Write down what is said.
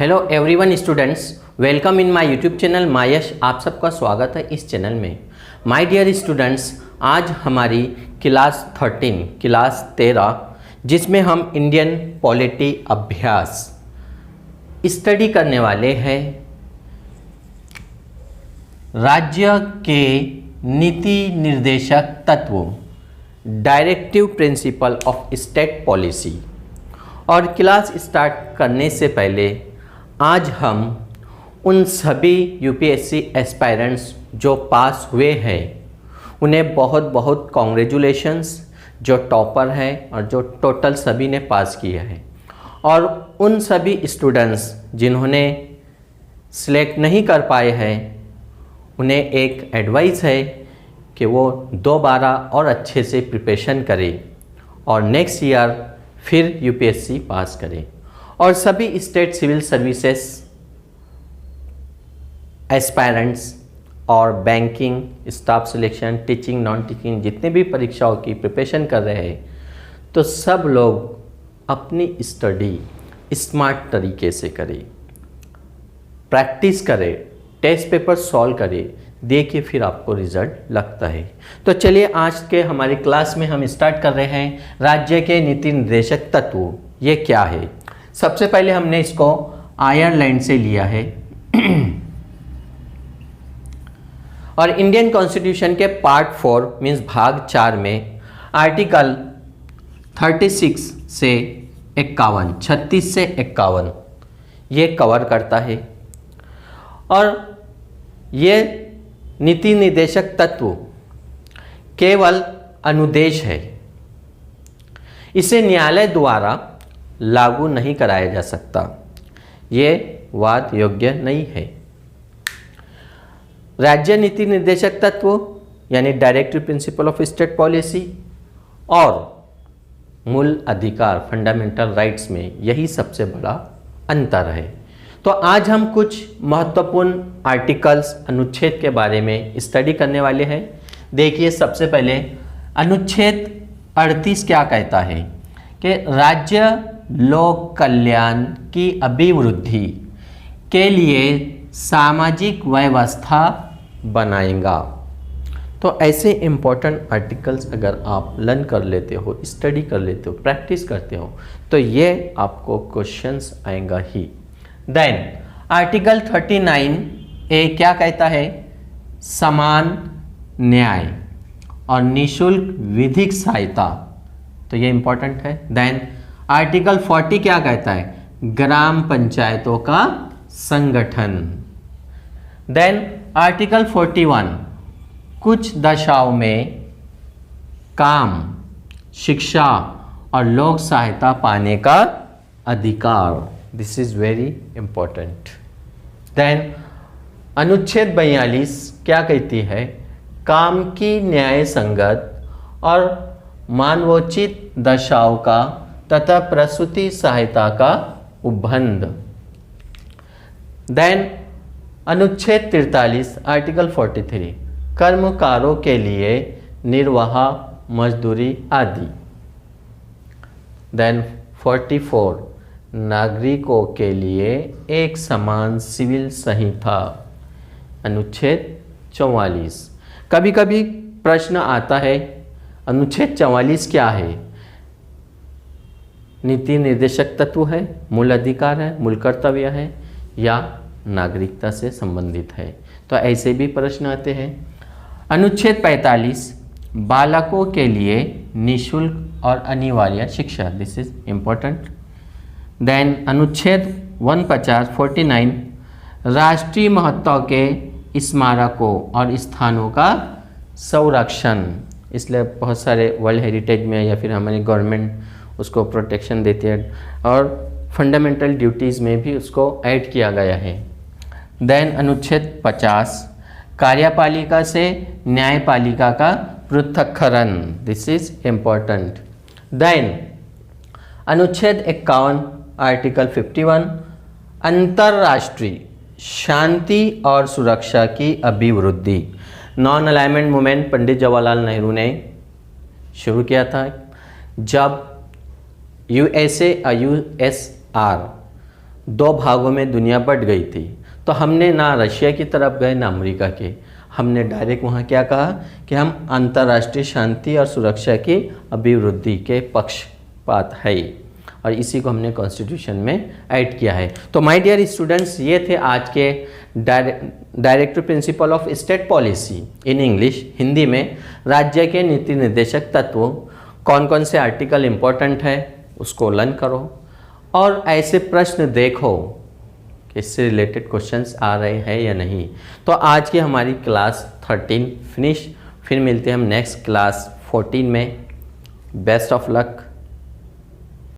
Hello everyone students, welcome in my YouTube channel Mayash. आप सबका स्वागत है इस चैनल में। माय डियर स्टूडेंट्स, आज हमारी क्लास 13 जिसमें हम इंडियन पॉलिटी अभ्यास स्टडी करने वाले हैं। राज्य के नीति निर्देशक तत्वों, directive principle of state policy. और क्लास स्टार्ट करने से पहले आज हम उन सभी यूपीएससी एस्पायरेंट्स जो पास हुए हैं उन्हें बहुत बहुत कॉन्ग्रेचुलेशंस, जो टॉपर है और जो टोटल सभी ने पास किया है। और उन सभी स्टूडेंट्स जिन्होंने सिलेक्ट नहीं कर पाए हैं उन्हें एक एडवाइस है कि वो दोबारा और अच्छे से प्रिपरेशन करें और नेक्स्ट ईयर फिर यूपीएससी पास करें। और सभी स्टेट सिविल सर्विसेज एस्पायरेंट्स और banking, staff selection, teaching, non teaching जितने भी परीक्षाओं की प्रिपरेशन कर रहे हैं तो सब लोग अपनी स्टडी स्मार्ट तरीके से करें, प्रैक्टिस करें, टेस्ट पेपर सॉल्व करें, देखिए फिर आपको रिजल्ट लगता है। तो चलिए आज के हमारी क्लास में हम स्टार्ट कर रहे हैं राज्य के नीति निर्देशक तत्व ये क्या है। सबसे पहले हमने इसको आयरलैंड से लिया है और इंडियन कॉन्स्टिट्यूशन के पार्ट 4 मीन्स भाग 4 में आर्टिकल 36 से 51 ये कवर करता है। और ये नीति निर्देशक तत्व केवल अनुदेश है, इसे न्यायालय द्वारा लागू नहीं कराया जा सकता, ये वाद योग्य नहीं है। राज्य नीति निर्देशक तत्व यानी directive principle of state policy और मूल अधिकार फंडामेंटल राइट्स में यही सबसे बड़ा अंतर है। तो आज हम कुछ महत्वपूर्ण आर्टिकल्स, अनुच्छेद के बारे में स्टडी करने वाले हैं। देखिए सबसे पहले अनुच्छेद 38 क्या कहता है कि राज्य लोक कल्याण की अभिवृद्धि के लिए सामाजिक व्यवस्था बनाएगा। तो ऐसे इम्पोर्टेंट आर्टिकल्स अगर आप लर्न कर लेते हो, स्टडी कर लेते हो, प्रैक्टिस करते हो तो ये आपको क्वेश्चंस आएगा ही। देन आर्टिकल 39A क्या कहता है? समान न्याय और निःशुल्क विधिक सहायता, तो ये इंपॉर्टेंट है। देन आर्टिकल 40 क्या कहता है? ग्राम पंचायतों का संगठन। देन आर्टिकल 41 कुछ दशाओं में काम, शिक्षा और लोक सहायता पाने का अधिकार, this is very important. Then अनुच्छेद 42 क्या कहती है? काम की न्याय संगत और मानवोचित दशाओं का तथा प्रसूति सहायता का उपबंध। देन अनुच्छेद 43 आर्टिकल 43 कर्मकारों के लिए निर्वाह मजदूरी आदि। देन 44 नागरिकों के लिए एक समान सिविल संहिता। अनुच्छेद 44 कभी कभी प्रश्न आता है अनुच्छेद 44 क्या है? नीति निर्देशक तत्व है, मूल अधिकार है, मूल कर्तव्य है या नागरिकता से संबंधित है? तो ऐसे भी प्रश्न आते हैं। अनुच्छेद 45 बालकों के लिए निःशुल्क और अनिवार्य शिक्षा, दिस इज इम्पोर्टेंट। देन अनुच्छेद 49 राष्ट्रीय महत्व के स्मारकों और स्थानों का संरक्षण, इसलिए बहुत सारे वर्ल्ड हेरिटेज में या फिर हमारी गवर्नमेंट उसको प्रोटेक्शन देती है और फंडामेंटल ड्यूटीज़ में भी उसको ऐड किया गया है। देन अनुच्छेद 50 कार्यपालिका से न्यायपालिका का पृथक्करण, दिस इज इम्पोर्टेंट। देन अनुच्छेद 51 आर्टिकल 51 अंतर्राष्ट्रीय शांति और सुरक्षा की अभिवृद्धि। Non alignment movement Pandit Jawaharlal Nehru ने शुरू किया था जब यूएसए और यूएसआर दो भागों में दुनिया बट गई थी, तो हमने ना रशिया की तरफ गए ना अमेरिका के, हमने डायरेक्ट वहाँ क्या कहा कि हम अंतर्राष्ट्रीय शांति और सुरक्षा की अभिवृद्धि के पक्षपात है, और इसी को हमने कॉन्स्टिट्यूशन में ऐड किया है। तो माय डियर स्टूडेंट्स, ये थे आज के directive principle of state policy in English, Hindi में राज्य के नीति निर्देशक तत्व। कौन कौन से आर्टिकल इम्पोर्टेंट है उसको लर्न करो, और ऐसे प्रश्न देखो कि इससे रिलेटेड क्वेश्चंस आ रहे हैं या नहीं। तो आज की हमारी क्लास 13 फिनिश, फिर मिलते हैं हम नेक्स्ट क्लास 14 में। Best of luck.